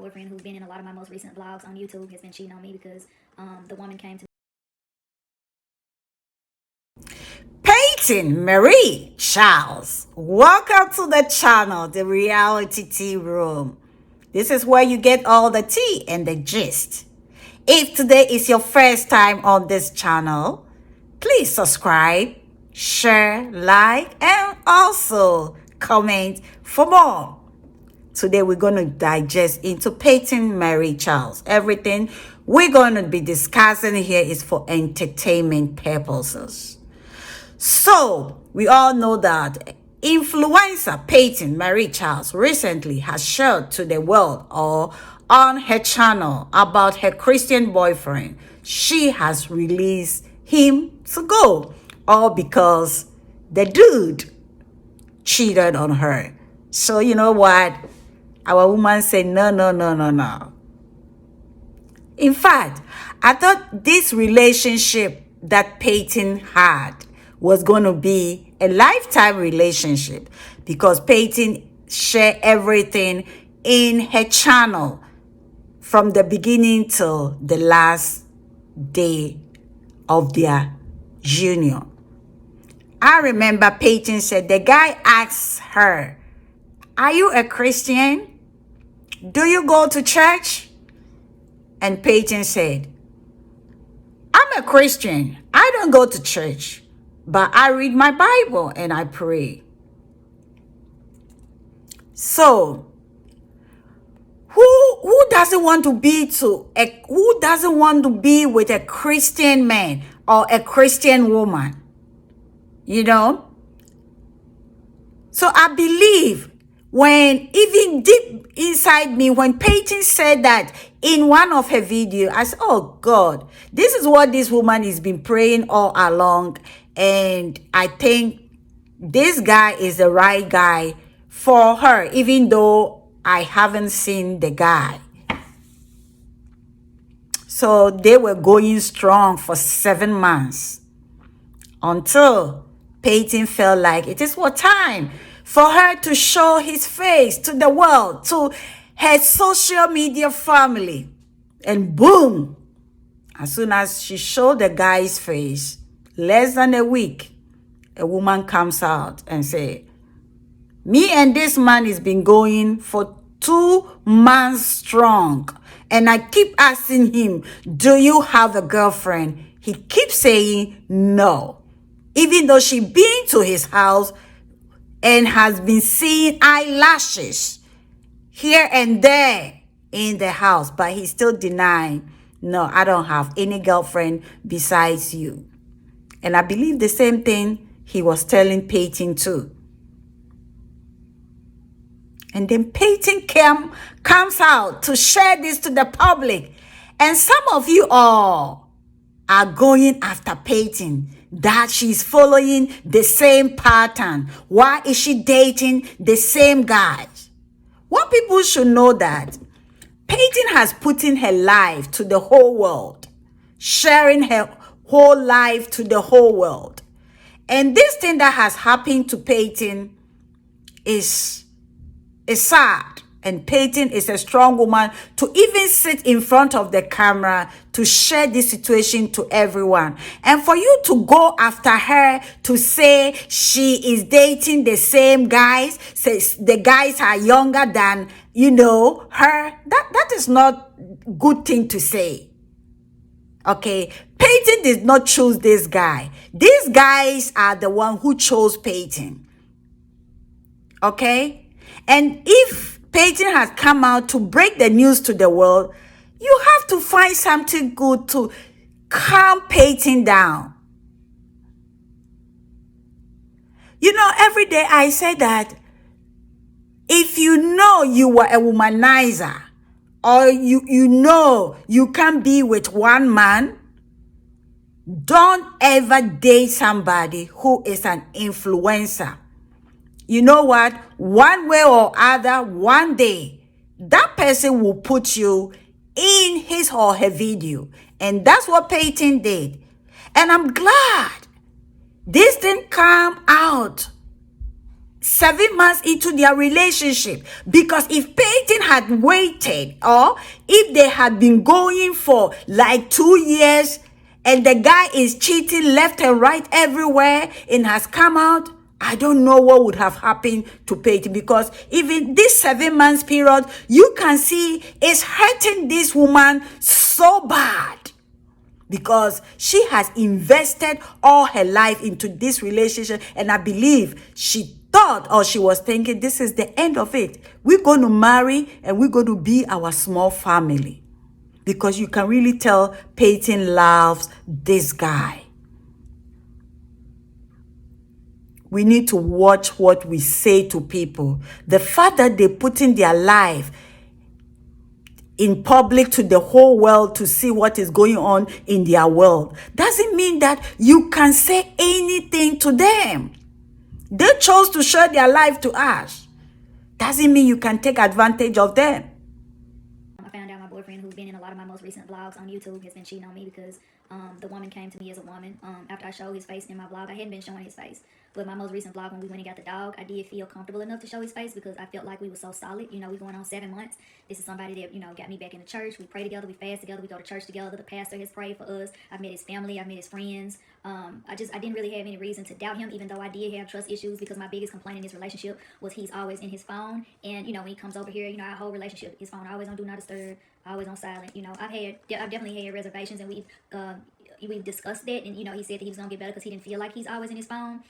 boyfriend, who's been in a lot of my most recent vlogs on YouTube, has been cheating on me because the woman came to Peyton Marie Charles, welcome to the channel, the Reality Tea Room. This is where you get all the tea and the gist. If today is your first time on this channel, please subscribe, share, like, and also comment for more. Today we're going to digest into Peyton Marie Charles. Everything we're going to be discussing here is for entertainment purposes. So, we all know that influencer Peyton Marie Charles recently has shared to the world or on her channel about her Christian boyfriend. She has released him to go, all because the dude cheated on her. So, you know what? Our woman said, no. In fact, I thought this relationship that Peyton had was going to be a lifetime relationship because Peyton shared everything in her channel from the beginning till the last day of their union. I remember Peyton said the guy asked her, "Are you a Christian? Do you go to church?" And Peyton said, "I'm a Christian. I don't go to church, but I read my Bible and I pray." So, who doesn't want to be with a Christian man or a Christian woman? You know? So I believe when even deep inside me, when Peyton said that in one of her videos, I said, oh God, this is what this woman has been praying all along. And I think this guy is the right guy for her, even though I haven't seen the guy. So they were going strong for 7 months until Peyton felt like it is what time for her to show his face to the world, to her social media family. And boom, as soon as she showed the guy's face, less than a week, a woman comes out and say, "Me and this man has been going for 2 months strong. And I keep asking him, do you have a girlfriend? He keeps saying no. Even though she been to his house and has been seeing eyelashes here and there in the house, but he's still denying, no, I don't have any girlfriend besides you." And I believe the same thing he was telling Peyton too. And then Peyton comes out to share this to the public. And some of you all are going after Peyton, that she's following the same pattern. Why is she dating the same guys? What people should know that Peyton has put in her life to the whole world, sharing her whole life to the whole world. And this thing that has happened to Peyton is sad. And Peyton is a strong woman to even sit in front of the camera to share this situation to everyone. And for you to go after her to say she is dating the same guys, says the guys are younger than, her, that is not good thing to say. Okay, Peyton did not choose this guy. These guys are the one who chose Peyton. Okay? And if Peyton has come out to break the news to the world, you have to find something good to calm Peyton down. Every day I say that if you know you were a womanizer, or you know you can't be with one man, don't ever date somebody who is an influencer. You know what? One way or other, one day, that person will put you in his or her video. And that's what Peyton did. And I'm glad this didn't come out 7 months into their relationship. Because if Peyton had waited, or if they had been going for like 2 years, and the guy is cheating left and right everywhere and has come out, I don't know what would have happened to Peyton. Because even this 7 months period, you can see is hurting this woman so bad. Because she has invested all her life into this relationship. And I believe she thought, or she was thinking, this is the end of it. We're going to marry and we're going to be our small family. Because you can really tell Peyton loves this guy. We need to watch what we say to people. The fact that they put in their life in public to the whole world to see what is going on in their world doesn't mean that you can say anything to them. They chose to share their life to us. Doesn't mean you can take advantage of them. I found out my boyfriend, who's been in a lot of my most recent vlogs on YouTube, has been cheating on me because the woman came to me as a woman. After I showed his face in my vlog, I hadn't been showing his face. But my most recent vlog, when we went and got the dog, I did feel comfortable enough to show his face because I felt like we were so solid. You know, we going on 7 months. This is somebody that, you know, got me back in the church. We pray together, we fast together, we go to church together. The pastor has prayed for us. I've met his family, I've met his friends. I didn't really have any reason to doubt him, even though I did have trust issues, because my biggest complaint in this relationship was he's always in his phone. And, you know, when he comes over here, you know, our whole relationship, his phone always on do not disturb, always on silent. You know, I've definitely had reservations, and we've discussed that, and you know, he said that he was gonna get better because he didn't feel like he's always in his phone.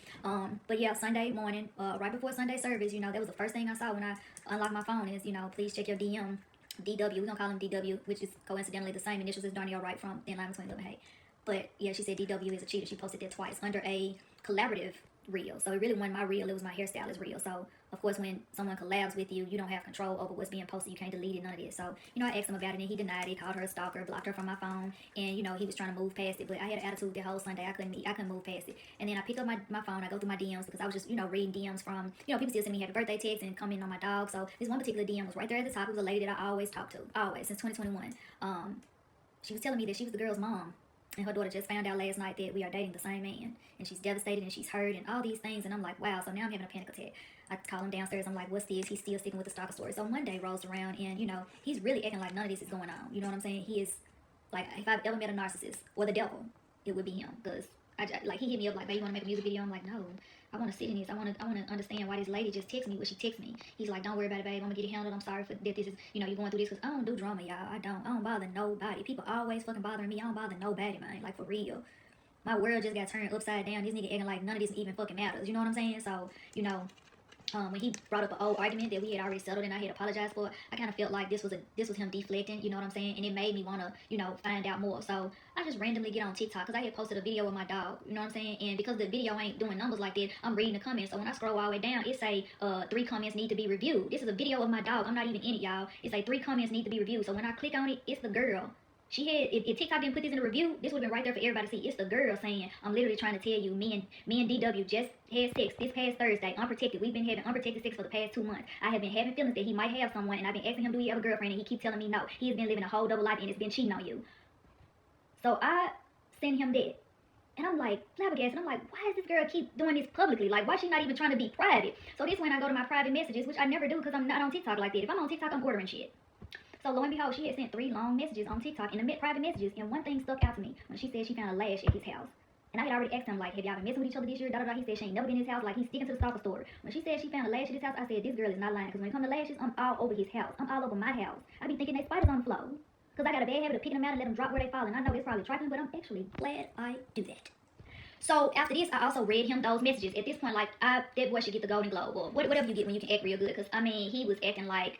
But yeah, Sunday morning, right before Sunday service, you know, that was the first thing I saw when I unlocked my phone is, you know, please check your DM. DW, we're gonna call him DW, which is coincidentally the same initials as Darnell Wright from Thin Line Between Love and Hate. But yeah, she said DW is a cheater. She posted that twice under a collaborative reel. So it really wasn't my reel, it was my hairstylist reel. So of course, when someone collabs with you, you don't have control over what's being posted. You can't delete it, none of this. So, you know, I asked him about it and he denied it, called her a stalker, blocked her from my phone, and you know, he was trying to move past it. But I had an attitude the whole Sunday. I couldn't move past it. And then I pick up my phone, I go through my DMs because I was just, you know, reading DMs from, you know, people still send me happy birthday texts and comment on my dog. So this one particular DM was right there at the top. It was a lady that I always talk to, always, since 2021. She was telling me that she was the girl's mom. And her daughter just found out last night that we are dating the same man. And she's devastated and she's hurt and all these things. And I'm like, wow. So now I'm having a panic attack. I call him downstairs. I'm like, what's this? He's still sticking with the stalker story. So Monday rolls around and, you know, he's really acting like none of this is going on. You know what I'm saying? He is, like, if I've ever met a narcissist or the devil, it would be him. Because, like, he hit me up like, babe, you want to make a music video? I'm like, no. I want to sit in this. I want to understand why this lady just texts me what she texts me. He's like, don't worry about it, babe. I'm going to get it handled. I'm sorry for that this is, you know, you're going through this. Because I don't do drama, y'all. I don't bother nobody. People always fucking bothering me. I don't bother nobody, man. Like, for real. My world just got turned upside down. This nigga acting like none of this even fucking matters. You know what I'm saying? So, you know, when he brought up an old argument that we had already settled and I had apologized for, I kind of felt like this was him deflecting, you know what I'm saying? And it made me want to, you know, find out more. So I just randomly get on TikTok because I had posted a video with my dog, you know what I'm saying? And because the video ain't doing numbers like that, I'm reading the comments. So when I scroll all the way down, it say 3 comments need to be reviewed. This is a video of my dog. I'm not even in it, y'all. It say 3 comments need to be reviewed. So when I click on it, it's the girl. She had, if TikTok didn't put this in the review, this would have been right there for everybody to see. It's the girl saying, I'm literally trying to tell you, me and DW just had sex this past Thursday, unprotected. We've been having unprotected sex for the past 2 months. I have been having feelings that he might have someone, and I've been asking him, do you have a girlfriend? And he keeps telling me no. He has been living a whole double life and it's been cheating on you. So I sent him that. And I'm like, flabbergasted. I'm like, why does this girl keep doing this publicly? Like, why is she not even trying to be private? So this when I go to my private messages, which I never do because I'm not on TikTok like that. If I'm on TikTok, I'm ordering shit. So lo and behold, she had sent 3 long messages on TikTok in the private messages, and one thing stuck out to me when she said she found a lash at his house. And I had already asked him, like, have y'all been messing with each other this year? He said she ain't never been in his house, like he's sticking to the stalker story. When she said she found a lash at his house, I said, this girl is not lying, because when it comes to lashes, I'm all over his house. I'm all over my house. I be thinking they spiders on the floor. Because I got a bad habit of picking them out and let them drop where they fall, and I know it's probably trifling, but I'm actually glad I do that. So after this, I also read him those messages. At this point, like, that boy should get the Golden Globe, or whatever you get when you can act real good, because, I mean, he was acting like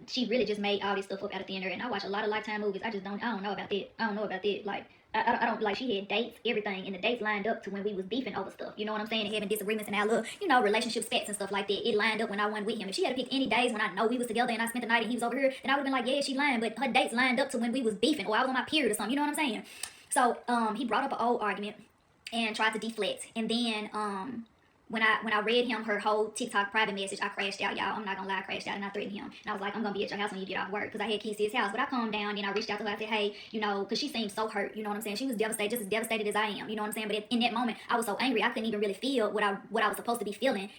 she really just made all this stuff up out of thin air. And I watch a lot of Lifetime movies. I don't know about that. I don't know about that. Like, I don't, like, she had dates, everything, and the dates lined up to when we was beefing over stuff. You know what I'm saying? And having disagreements and our little, you know, relationship spats and stuff like that. It lined up when I wasn't with him. If she had to pick any days when I know we was together and I spent the night and he was over here, then I would have been like, yeah, she lying. But her dates lined up to when we was beefing, or I was on my period or something. You know what I'm saying? So, he brought up an old argument and tried to deflect. And then, when I read him her whole TikTok private message, I crashed out, y'all. I'm not gonna lie, I crashed out, and I threatened him. And I was like, I'm gonna be at your house when you get off work, because I had keys to his house. But I calmed down, and I reached out to her. I said, hey, you know, because she seemed so hurt, you know what I'm saying? She was devastated, just as devastated as I am, you know what I'm saying? But in that moment, I was so angry, I couldn't even really feel what I was supposed to be feeling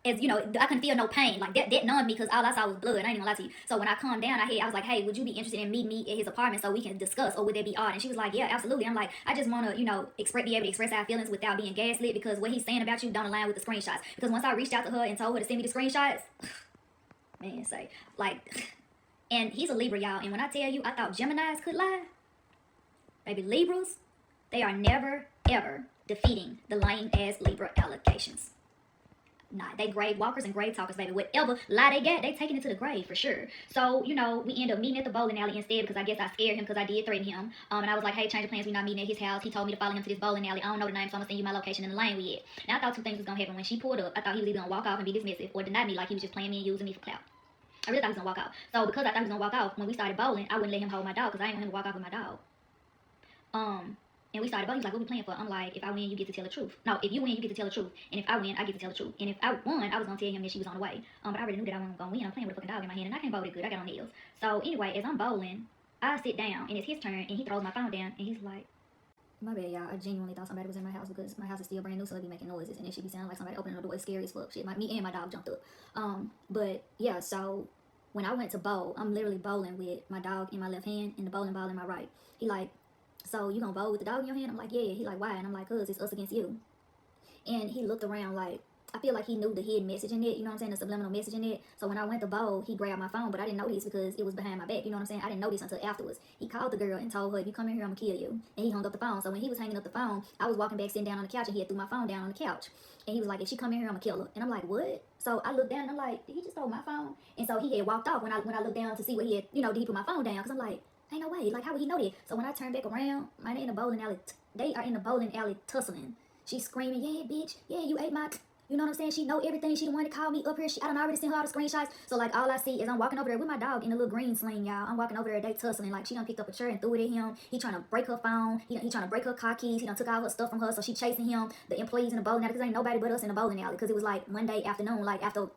as you know, I couldn't feel no pain. Like that numbed me because all I saw was blood. I ain't even gonna lie to you. So when I calmed down, I was like, hey, would you be interested in meeting me at his apartment so we can discuss, or would that be odd? And she was like, yeah, absolutely. I'm like, I just want to, be able to express our feelings without being gaslit, because what he's saying about you don't align with the screenshots. Because once I reached out to her and told her to send me the screenshots, man, say like, and he's a Libra, y'all. And when I tell you, I thought Geminis could lie, baby, Libras, they are never ever defeating the lame ass Libra allegations. Nah, they grave walkers and grave talkers, baby. Whatever lie they got, they taking it to the grave for sure. So, we end up meeting at the bowling alley instead, because I guess I scared him, because I did threaten him. And I was like, hey, change of plans, we're not meeting at his house. He told me to follow him to this bowling alley. I don't know the name, so I'm gonna send you my location in the lane we at. Now, I thought two things was gonna happen. When she pulled up, I thought he was either gonna walk off and be dismissive, or deny me like he was just playing me and using me for clout. I really thought he was gonna walk out. So because I thought he was gonna walk out, when we started bowling, I wouldn't let him hold my dog, because I didn't want him to walk off with my dog. And we started bowling. He's like, what we playing for? I'm like, if I win, you get to tell the truth. No, if you win, you get to tell the truth. And if I win, I get to tell the truth. And if I won, I was going to tell him that she was on the way. But I already knew that I wasn't going to win. I'm playing with a fucking dog in my hand, and I can't bowl it good. I got on nails. So anyway, as I'm bowling, I sit down, and it's his turn, and he throws my phone down, and he's like, my bad, y'all. I genuinely thought somebody was in my house, because my house is still brand new, so it'd be making noises, and it should be sounding like somebody opening the door. It's scary as fuck. Shit, me and my dog jumped up. But yeah, so when I went to bowl, I'm literally bowling with my dog in my left hand and the bowling ball in my right. He like, so you gonna bowl with the dog in your hand? I'm like, yeah. He like, why? And I'm like, cause it's us against you. And he looked around like, I feel like he knew the hidden message in it, you know what I'm saying, the subliminal message in it. So when I went to bowl, he grabbed my phone, but I didn't notice because it was behind my back, you know what I'm saying. I didn't notice until afterwards. He called the girl and told her, if you come in here, I'm gonna kill you. And he hung up the phone. So when he was hanging up the phone, I was walking back, sitting down on the couch, and he had threw my phone down on the couch. And he was like, if she come in here, I'm gonna kill her. And I'm like, what? So I looked down and I'm like, did he just throw my phone? And so he had walked off when I looked down to see what he had, did he put my phone down? Because I'm like, ain't no way. Like, how would he know that? So when I turned back around, they in the bowling alley. They are in the bowling alley tussling. She's screaming, yeah, bitch. Yeah, you ate my... You know what I'm saying? She know everything. She the one that called me up here. I already sent her all the screenshots. So, like, all I see is I'm walking over there with my dog in a little green sling, y'all. I'm walking over there. They tussling. Like, she done picked up a chair and threw it at him. He trying to break her phone. He trying to break her car keys. He done took all her stuff from her. So, she chasing him. The employees in the bowling alley. Because ain't nobody but us in the bowling alley. Because it was, like, Monday afternoon, like, after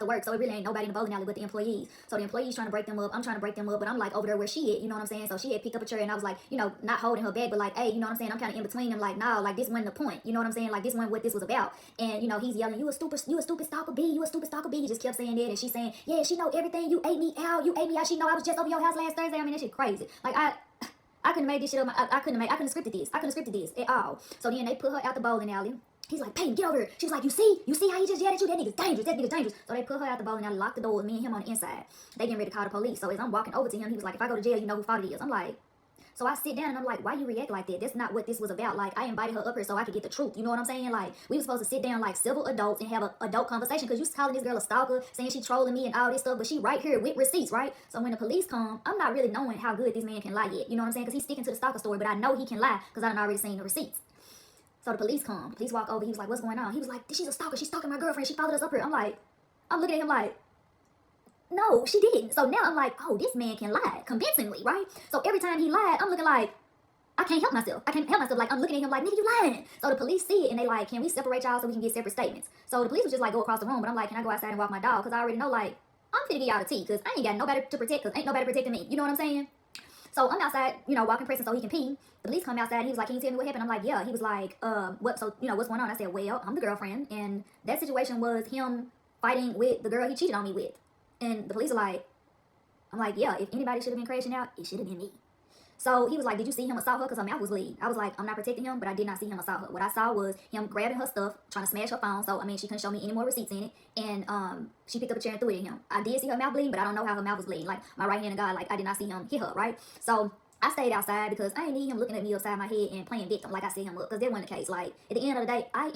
work, so it really ain't nobody in the bowling alley but the employees. So the employees trying to break them up, I'm trying to break them up, but I'm like over there where she at, you know what I'm saying? So she had picked up a chair, and I was like, not holding her back, but like, hey, you know what I'm saying? I'm kind of in between them, like, nah, like, this wasn't the point, you know what I'm saying? Like, this wasn't what this was about. And he's yelling, you a stupid stalker B, you a stupid stalker B. He just kept saying that, and she's saying, yeah, she know everything, you ate me out, she know I was just over your house last Thursday. I mean, that shit crazy. Like, I couldn't have made this shit up. I couldn't have scripted this at all. So then they put her out the bowling alley. He's like, Peyton, get over here. She was like, you see how he just yelled at you? That nigga's dangerous. So they put her out the bowling alley, locked the door with me and him on the inside. They getting ready to call the police. So as I'm walking over to him, he was like, if I go to jail, you know who fault it is. I'm like, so I sit down and I'm like, why you react like that? That's not what this was about. Like, I invited her up here so I could get the truth. You know what I'm saying? Like, we were supposed to sit down like civil adults and have an adult conversation, because you calling this girl a stalker, saying she trolling me and all this stuff, but she right here with receipts, right? So when the police come, I'm not really knowing how good this man can lie yet. You know what I'm saying? Because he's sticking to the stalker story, but I know he can lie because I done already seen the receipts. So the police come. Police walk over. He was like, what's going on? He was like, she's a stalker. She's stalking my girlfriend. She followed us up here. I'm looking at him like, no, she didn't. So now I'm like, oh, this man can lie convincingly, right? So every time he lied, I'm looking like, I can't help myself. Like, I'm looking at him like, nigga, you lying. So the police see it, and they like, can we separate y'all so we can get separate statements? So the police was just like, go across the room. But I'm like, can I go outside and walk my dog? Because I already know, like, I'm finna get y'all the tea, because I ain't got nobody to protect, because ain't nobody protecting me. You know what I'm saying? So I'm outside, walking pressing so he can pee. The police come outside, and he was like, can you tell me what happened? I'm like, yeah. He was like, what's going on? I said, well, I'm the girlfriend, and that situation was him fighting with the girl he cheated on me with. And the police are like, I'm like, yeah, if anybody should have been crashing out, it should have been me. So he was like, did you see him assault her? Because her mouth was bleeding. I was like, I'm not protecting him, but I did not see him assault her. What I saw was him grabbing her stuff, trying to smash her phone. So, I mean, she couldn't show me any more receipts in it. And she picked up a chair and threw it at him. I did see her mouth bleeding, but I don't know how her mouth was bleeding. Like, my right hand of God, like, I did not see him hit her, right? So I stayed outside because I didn't need him looking at me upside my head and playing victim like I set him up. Because that wasn't the case. Like, at the end of the day, I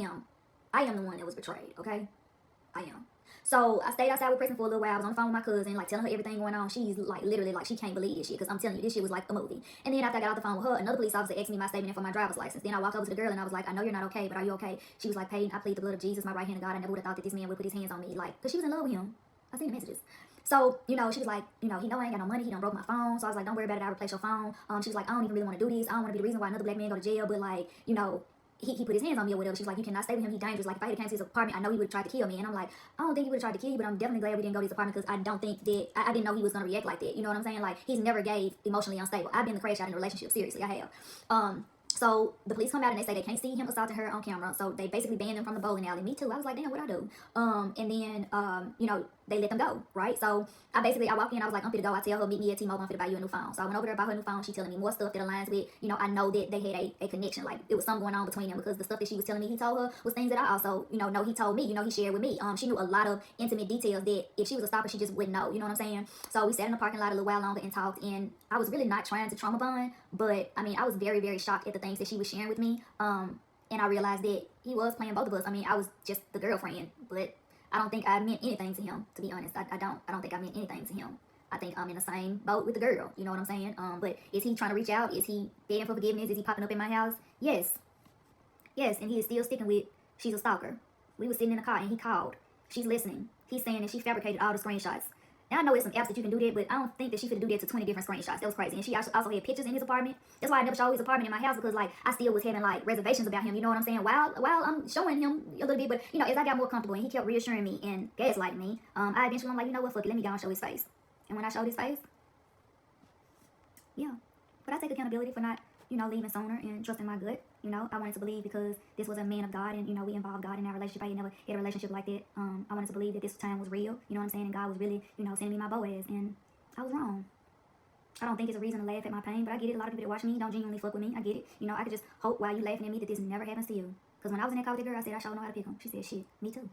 am the one that was betrayed, okay? I am. So I stayed outside with Preston for a little while. I was on the phone with my cousin, like, telling her everything going on. She's like, literally, like, she can't believe this shit, because I'm telling you, this shit was like a movie. And then after I got off the phone with her, another police officer asked me my statement for my driver's license. Then I walked over to the girl and I was like, I know you're not okay, but are you okay? She was like, Peyton, I plead the blood of Jesus, my right hand of God. I never would have thought that this man would put his hands on me, like, because she was in love with him. I seen the messages. So, she was like, he know I ain't got no money. He done broke my phone. So I was like, don't worry about it. I'll replace your phone. She was like, I don't even really want to do this. I don't want to be the reason why another black man go to jail. But, like, he put his hands on me or whatever. She was like, you cannot stay with him. He's dangerous. Like, if I had came to his apartment, I know he would have tried to kill me. And I'm like, I don't think he would have tried to kill you, but I'm definitely glad we didn't go to his apartment, because I don't think that, I didn't know he was going to react like that. You know what I'm saying? Like, he's never gave emotionally unstable. I've been the crash out in a relationship. Seriously, I have. So the police come out and they say they can't see him assaulting her on camera. So they basically banned him from the bowling alley. Me too. I was like, damn, what I do? And then they let them go, right? So I walk in, I was like, I'm finna go. I tell her, meet me at T-Mobile, I'm finna buy you a new phone. So I went over there, bought her a new phone. She telling me more stuff that aligns with, I know that they had a connection. Like it was something going on between them because the stuff that she was telling me he told her was things that I also, know he told me, he shared with me. She knew a lot of intimate details that if she was a stalker, she just wouldn't know. You know what I'm saying? So we sat in the parking lot a little while longer and talked, and I was really not trying to trauma bond, but I mean, I was very, very shocked at the things that she was sharing with me. And I realized that he was playing both of us. I mean, I was just the girlfriend, but I don't think I meant anything to him, to be honest. I don't think I meant anything to him. I think I'm in the same boat with the girl. You know what I'm saying? But is he trying to reach out? Is he begging for forgiveness? Is he popping up in my house? Yes. Yes, and he is still sticking with she's a stalker. We were sitting in the car and he called. She's listening. He's saying that she fabricated all the screenshots. Now I know it's some apps that you can do that, but I don't think that she could do that to 20 different screenshots. That was crazy. And she also had pictures in his apartment. That's why I never showed his apartment in my house, because like I still was having like reservations about him. You know what I'm saying? While I'm showing him a little bit, but as I got more comfortable and he kept reassuring me and gaslighting me, I eventually I'm like, you know what, fuck it, let me go and show his face. And when I showed his face, yeah. But I take accountability for not, leaving sooner and trusting my gut. I wanted to believe because this was a man of God and, we involved God in our relationship. I had never had a relationship like that. I wanted to believe that this time was real, you know what I'm saying? And God was really, sending me my Boaz. And I was wrong. I don't think it's a reason to laugh at my pain, but I get it. A lot of people that watch me don't genuinely fuck with me. I get it. I could just hope while you laughing at me that this never happens to you. Because when I was in that car with the girl, I said, I sure know how to pick them. She said, shit, me too.